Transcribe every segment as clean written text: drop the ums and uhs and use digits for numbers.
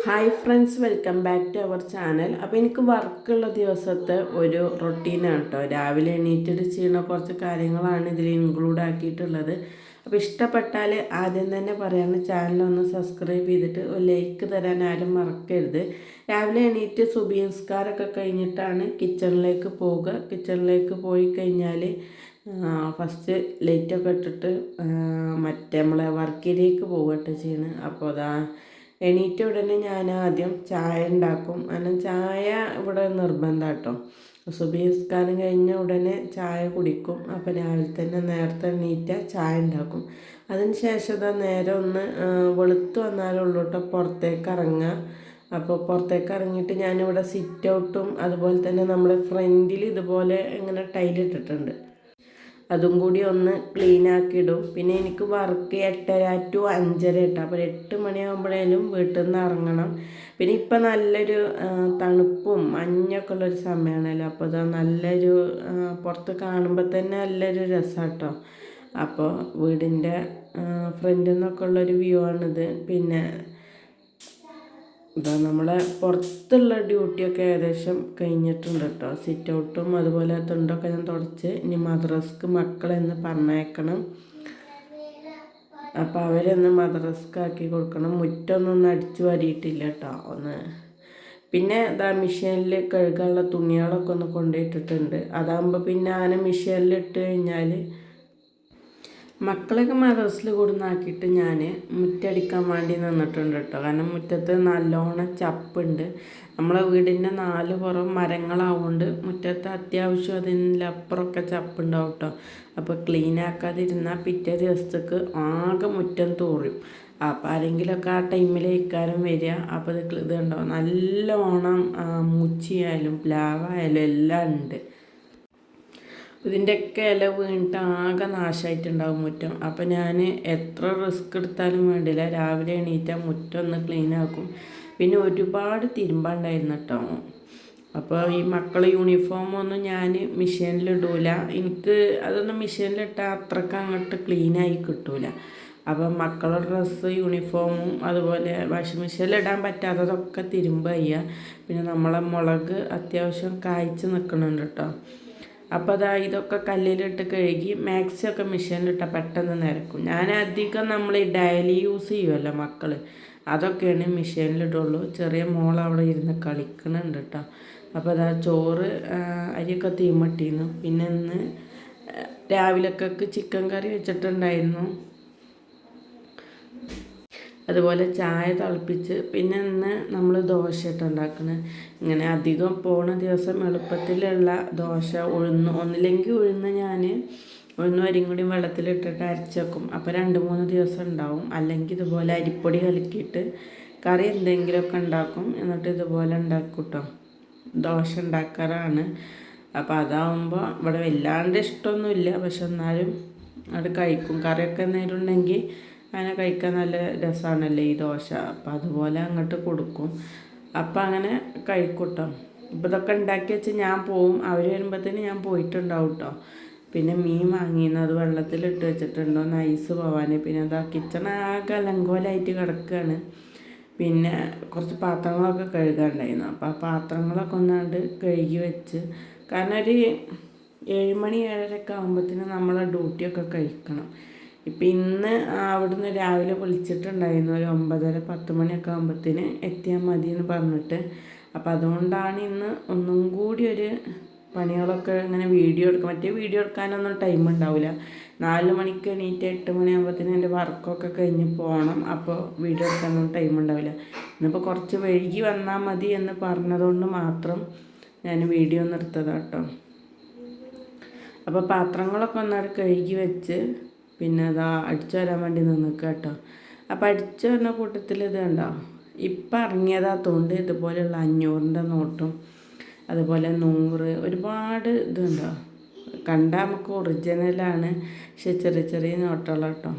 Hi friends, welcome back to our channel. അപ്പോൾ എനിക്ക് വർക്കുള്ള ദിവസത്തെ ഒരു റൊട്ടീനാണ് കേട്ടോ. രാവിലെ എണീറ്റിട്ട് ചെയ്യുന്ന കുറച്ച് കാര്യങ്ങളാണ് ഇതിൽ ഇൻക്ലൂഡ് ആക്കിയിട്ടുള്ളത്. അപ്പോൾ ഇഷ്ടപ്പെട്ടാൽ ആദ്യം തന്നെ പറയാണ്, ചാനലൊന്ന് സബ്സ്ക്രൈബ് ചെയ്തിട്ട് ഒരു ലൈക്ക് തരാൻ ആരും മറക്കരുത്. രാവിലെ എണീറ്റ് സുബഹി നിസ്കാരമൊക്കെ കഴിഞ്ഞിട്ടാണ് കിച്ചണിലേക്ക് പോവുക. കിച്ചണിലേക്ക് പോയി കഴിഞ്ഞാൽ ഫസ്റ്റ് ലൈറ്റൊക്കെ ഇട്ടിട്ട് മറ്റേ നമ്മളെ വർക്കിലേക്ക് പോവുകട്ടോ ചെയ്യണം. അപ്പോൾ അതാ എണീറ്റ ഉടനെ ഞാൻ ആദ്യം ചായ ഉണ്ടാക്കും. കാരണം ചായ ഇവിടെ നിർബന്ധം കേട്ടോ. സുബഹി നിസ്കാരം കഴിഞ്ഞ ഉടനെ ചായ കുടിക്കും. അപ്പോൾ രാവിലെ തന്നെ നേരത്തെ എണീറ്റ ചായ ഉണ്ടാക്കും. അതിന് ശേഷം നേരെ ഒന്ന് വെളുത്ത് വന്നാലുള്ളൂ കേട്ടോ പുറത്തേക്ക് ഇറങ്ങുക. അപ്പോൾ പുറത്തേക്ക് ഇറങ്ങിയിട്ട് ഞാനിവിടെ സിറ്റ് ഔട്ടും അതുപോലെ തന്നെ നമ്മുടെ ഫ്രണ്ടിൽ ഇതുപോലെ ഇങ്ങനെ ടൈലിട്ടിട്ടുണ്ട്. അതും കൂടി ഒന്ന് ക്ലീൻ ആക്കിയിടും. പിന്നെ എനിക്ക് വർക്ക് 8:30 to 5:30 ഇട്ടാൽ അപ്പോൾ 8 മണിയാകുമ്പോഴേലും വീട്ടിൽ നിന്ന് ഇറങ്ങണം. പിന്നെ ഇപ്പം നല്ലൊരു തണുപ്പും മഞ്ഞൊക്കെ ഉള്ളൊരു സമയമാണല്ലോ. അപ്പോൾ അത് നല്ലൊരു പുറത്ത് കാണുമ്പോൾ തന്നെ നല്ലൊരു രസമാട്ടോ. അപ്പോൾ വീടിൻ്റെ ഫ്രണ്ടിൽ നിന്നൊക്കെ ഉള്ളൊരു വ്യൂ ആണിത്. പിന്നെ ഇതാ നമ്മളെ പുറത്തുള്ള ഡ്യൂട്ടിയൊക്കെ ഏകദേശം കഴിഞ്ഞിട്ടുണ്ട് കേട്ടോ. സിറ്റ് ഔട്ടും അതുപോലെ തുണ്ടൊക്കെ ഞാൻ തുടച്ച് ഇനി മദ്രസ്ക്ക് മക്കളെന്ന് പറഞ്ഞേക്കണം. അപ്പോൾ അവരൊന്ന് മദ്രസ്ക്കാക്കി കൊടുക്കണം. മുറ്റൊന്നും അടിച്ചു വാരിയിട്ടില്ല കേട്ടോ. പിന്നെ ഇതാ മെഷീനിൽ കഴുകാനുള്ള തുണികളൊക്കെ ഒന്ന് കൊണ്ടുപോയിട്ടിട്ടുണ്ട്. അതാകുമ്പോൾ പിന്നെ അങ്ങനെ മെഷീനിൽ ഇട്ട് കഴിഞ്ഞാൽ മക്കളൊക്കെ മദ്രസിൽ കൊടുന്നാക്കിയിട്ട് ഞാൻ മുറ്റടിക്കാൻ വേണ്ടി നിന്നിട്ടുണ്ട് കേട്ടോ. കാരണം മുറ്റത്ത് നല്ലോണം ചപ്പുണ്ട്. നമ്മളെ വീടിൻ്റെ 4 പുറം മരങ്ങളാവുകൊണ്ട് മുറ്റത്ത് അത്യാവശ്യം അതിലപ്പുറമൊക്കെ ചപ്പുണ്ടാവും കേട്ടോ. അപ്പോൾ ക്ലീൻ ആക്കാതിരുന്നാൽ പിറ്റേ ദിവസത്തേക്ക് ആകെ മുറ്റം തോറും. അപ്പോൾ ആരെങ്കിലുമൊക്കെ ആ ടൈമിലേക്കാരം വരിക. അപ്പോൾ ഇത് കണ്ടോ, നല്ലോണം മൂച്ചിയായാലും പ്ലാവായാലും എല്ലാം ഉണ്ട്. ഇതിൻ്റെയൊക്കെ ഇല വീണിട്ട് ആകെ നാശമായിട്ടുണ്ടാകും മുറ്റം. അപ്പോൾ ഞാൻ എത്ര റിസ്ക് എടുത്താലും വേണ്ടില്ല, രാവിലെ എണീറ്റാൽ മുറ്റം ഒന്ന് ക്ലീൻ ആക്കും. പിന്നെ ഒരുപാട് തിരുമ്പാണ്ടായിരുന്നു കേട്ടോ. അപ്പോൾ ഈ മക്കളെ യൂണിഫോമൊന്നും ഞാൻ മെഷീനിലിടൂല. എനിക്ക് അതൊന്നും മെഷീനിലിട്ടാൽ അത്രയ്ക്ക് അങ്ങോട്ട് ക്ലീനായി കിട്ടൂല. അപ്പം മക്കളുടെ ഡ്രസ്സ് യൂണിഫോമും അതുപോലെ വാഷിംഗ് മെഷീനിലിടാൻ പറ്റാത്തതൊക്കെ തിരുമ്പുക ചെയ്യുക. പിന്നെ നമ്മളെ മുളക് അത്യാവശ്യം കായ്ച്ച് നിൽക്കുന്നുണ്ട് കേട്ടോ. അപ്പോൾ ഇതൊക്കെ കല്ലിലിട്ട് കഴുകി മാക്സിയൊക്കെ മെഷീനിലിട്ടാൽ പെട്ടെന്ന് നിരക്കും. ഞാൻ അധികം നമ്മൾ ഈ ഡെയിലി യൂസ് ചെയ്യുമല്ലോ മക്കൾ, അതൊക്കെയാണ് മെഷീനിലിടുള്ളൂ. ചെറിയ മോൾ അവിടെ ഇരുന്ന് കളിക്കുന്നുണ്ട് കേട്ടോ. അപ്പോൾ ചോറ് അരിയൊക്കെ തീമട്ടിയിരുന്നു. പിന്നെ ഇന്ന് രാവിലേക്കൊക്കെ ചിക്കൻ കറി വെച്ചിട്ടുണ്ടായിരുന്നു. അതുപോലെ ചായ തിളപ്പിച്ച്. പിന്നെ ഇന്ന് നമ്മൾ ദോശ ഉണ്ടാക്കുന്നത്. ഇങ്ങനെ അധികം പോണ ദിവസം എളുപ്പത്തിലുള്ള ദോശ ഒന്നില്ലെങ്കിൽ ഞാൻ ഉഴുന്നും അരിയും കൂടി വെള്ളത്തിലിട്ടിട്ട് അരച്ച് വെക്കും. അപ്പോൾ 2-3 ദിവസം ഉണ്ടാവും. അല്ലെങ്കിൽ ഇതുപോലെ അരിപ്പൊടി കലക്കിയിട്ട് കറി എന്തെങ്കിലുമൊക്കെ ഉണ്ടാക്കും. എന്നിട്ട് ഇതുപോലെ ഉണ്ടാക്കും കേട്ടോ. ദോശ ഉണ്ടാക്കാറാണ്. അപ്പോൾ അതാവുമ്പോൾ ഇവിടെ വല്ലാണ്ട് ഇഷ്ടമൊന്നുമില്ല, പക്ഷെ എന്നാലും അവിടെ കഴിക്കും. കറിയൊക്കെ എന്തെങ്കിലും ഉണ്ടെങ്കിൽ അങ്ങനെ കഴിക്കാൻ നല്ല രസമാണല്ലോ ഈ ദോശ. അപ്പം അതുപോലെ അങ്ങോട്ട് കൊടുക്കും. അപ്പം അങ്ങനെ കഴിക്കും കേട്ടോ. ഇപ്പം ഇതൊക്കെ ഉണ്ടാക്കി വെച്ച് ഞാൻ പോവും. അവർ വരുമ്പോഴത്തേന് ഞാൻ പോയിട്ടുണ്ടാവും കേട്ടോ. പിന്നെ മീൻ വാങ്ങിയിരുന്നു, അത് വെള്ളത്തിലിട്ട് വെച്ചിട്ടുണ്ടോ ഐസ് പോവാൻ. പിന്നെ കിച്ചൺ ആകെ അലങ്കോലമായിട്ട് കിടക്കുകയാണ്. പിന്നെ കുറച്ച് പാത്രങ്ങളൊക്കെ കഴുകാനുണ്ടായിരുന്നു. അപ്പോൾ ആ പാത്രങ്ങളൊക്കെ ഒന്നാണ്ട് കഴുകി വെച്ച്. കാരണം ഒരു 7 മണി 7:30 ആകുമ്പോഴത്തേന് നമ്മളെ ഡ്യൂട്ടിയൊക്കെ കഴിക്കണം. ഇപ്പം ഇന്ന് അവിടുന്ന് രാവിലെ വിളിച്ചിട്ടുണ്ടായിരുന്നു, ഒരു 9:30-10 മണിയൊക്കെ ആകുമ്പോഴത്തേന് എത്തിയാൽ മതി എന്ന് പറഞ്ഞിട്ട്. അപ്പം അതുകൊണ്ടാണ് ഇന്ന് ഒന്നും കൂടി ഒരു പണികളൊക്കെ ഇങ്ങനെ വീഡിയോ എടുക്കുക. മറ്റേ വീഡിയോ എടുക്കാനൊന്നും ടൈം ഉണ്ടാവില്ല. 4 മണിക്ക് എണീറ്റ് 8 മണിയാകുമ്പോഴത്തേന് എൻ്റെ വർക്കൊക്കെ കഴിഞ്ഞ് പോകണം. അപ്പോൾ വീഡിയോ എടുക്കാനൊന്നും ടൈം ഉണ്ടാവില്ല. ഇന്നിപ്പോൾ കുറച്ച് വൈകി വന്നാൽ മതി എന്ന് പറഞ്ഞതുകൊണ്ട് മാത്രം ഞാൻ വീഡിയോ ഒന്ന് എടുത്തതാണ് കേട്ടോ. അപ്പോൾ പാത്രങ്ങളൊക്കെ ഒന്നാട് കഴുകി വെച്ച് പിന്നെ അടിച്ചു വരാൻ വേണ്ടി നിൽക്കുക കേട്ടോ. അപ്പോൾ അടിച്ചു വരുന്ന കൂട്ടത്തിൽ ഇത് കണ്ടോ, ഇപ്പം ഇറങ്ങിയതാത്തോണ്ട് ഇതുപോലെയുള്ള 500-ൻ്റെ നോട്ടും അതുപോലെ 100 ഒരുപാട് ഇതുണ്ടോ. കണ്ടാൽ നമുക്ക് ഒറിജിനലാണ്, പക്ഷെ ചെറിയ ചെറിയ നോട്ടുകൾ കേട്ടോ.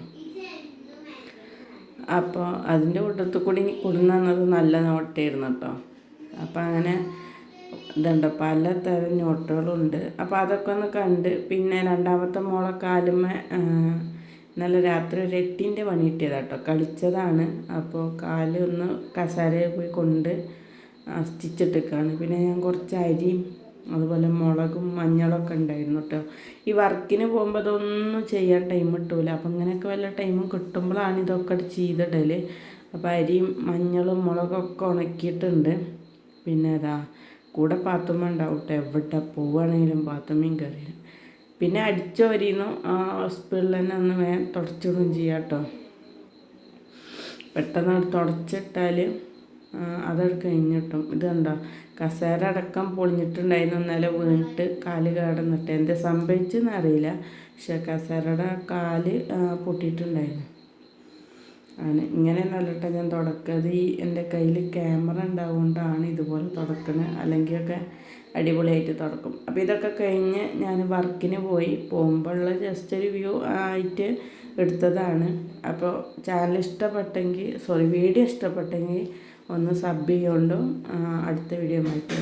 അപ്പോൾ അതിൻ്റെ കൂട്ടത്തിൽ കൂടി കൊടുന്നത് നല്ല നോട്ടായിരുന്നു കേട്ടോ. അപ്പോൾ അങ്ങനെ ഇതുണ്ട്, പലതരം നോട്ടുകളുണ്ട്. അപ്പോൾ അതൊക്കെ ഒന്ന് കണ്ട്. പിന്നെ രണ്ടാമത്തെ മോളെ കാലുമ്മ ഇന്നലെ രാത്രി ഒരു 8ൻ്റെ പണി കിട്ടിയതാട്ടോ, കളിച്ചതാണ്. അപ്പോൾ കാല് ഒന്ന് കസാരയിൽ പോയി കൊണ്ട് സ്റ്റിച്ചിട്ടിക്കാണ്. പിന്നെ ഞാൻ കുറച്ച് അരിയും അതുപോലെ മുളകും മഞ്ഞളൊക്കെ ഉണ്ടായിരുന്നു കേട്ടോ. ഈ വർക്കിന് പോകുമ്പോൾ അതൊന്നും ചെയ്യാൻ ടൈം കിട്ടൂല. അപ്പം ഇങ്ങനെയൊക്കെ വല്ല ടൈമും കിട്ടുമ്പോഴാണ് ഇതൊക്കെ ചെയ്തിടൽ. അപ്പോൾ അരിയും മഞ്ഞളും മുളകൊക്കെ ഉണക്കിയിട്ടുണ്ട്. പിന്നെ അതാ കൂടെ പാത്തുമ്മ ഉണ്ടാവും കേട്ടോ, എവിടെ പോവുകയാണെങ്കിലും പാത്തുമ്മയും കയറി. പിന്നെ അടിച്ചോരിന്നു സ്പീഡിൽ തന്നെ ഒന്ന് വേഗം തുടച്ചിടുകയും ചെയ്യാം കേട്ടോ. പെട്ടെന്ന് തുടച്ചിട്ടാൽ അതവിടെ കഴിഞ്ഞിട്ടും. ഇത് കണ്ടോ, കസേര അടക്കം പൊളിഞ്ഞിട്ടുണ്ടായിരുന്നു. ഇന്നലെ വീണിട്ട് കാല് കിടന്നിട്ട് എന്ത് സംഭവിച്ചെന്ന് അറിയില്ല. പക്ഷെ കസേരയുടെ കാല് പൊട്ടിയിട്ടുണ്ടായിരുന്നു. ആണ് ഇങ്ങനെ നല്ലിട്ട് ഞാൻ തുടക്കത്. എൻ്റെ കയ്യിൽ ക്യാമറ ഉണ്ടാവുകൊണ്ടാണ് ഇതുപോലെ തുടക്കുന്നത്, അല്ലെങ്കിൽ ഒക്കെ അടിപൊളിയായിട്ട് തുടക്കും. അപ്പോൾ ഇതൊക്കെ കഴിഞ്ഞ് ഞാൻ വർക്കിന് പോകുമ്പോഴുള്ള ജസ്റ്റ് ഒരു വ്യൂ ആയിട്ട് എടുത്തതാണ്. അപ്പോൾ ചാനൽ വീഡിയോ ഇഷ്ടപ്പെട്ടെങ്കിൽ ഒന്ന് സബ് ചെയ്യുകൊണ്ടും അടുത്ത വീഡിയോ ആയിട്ട്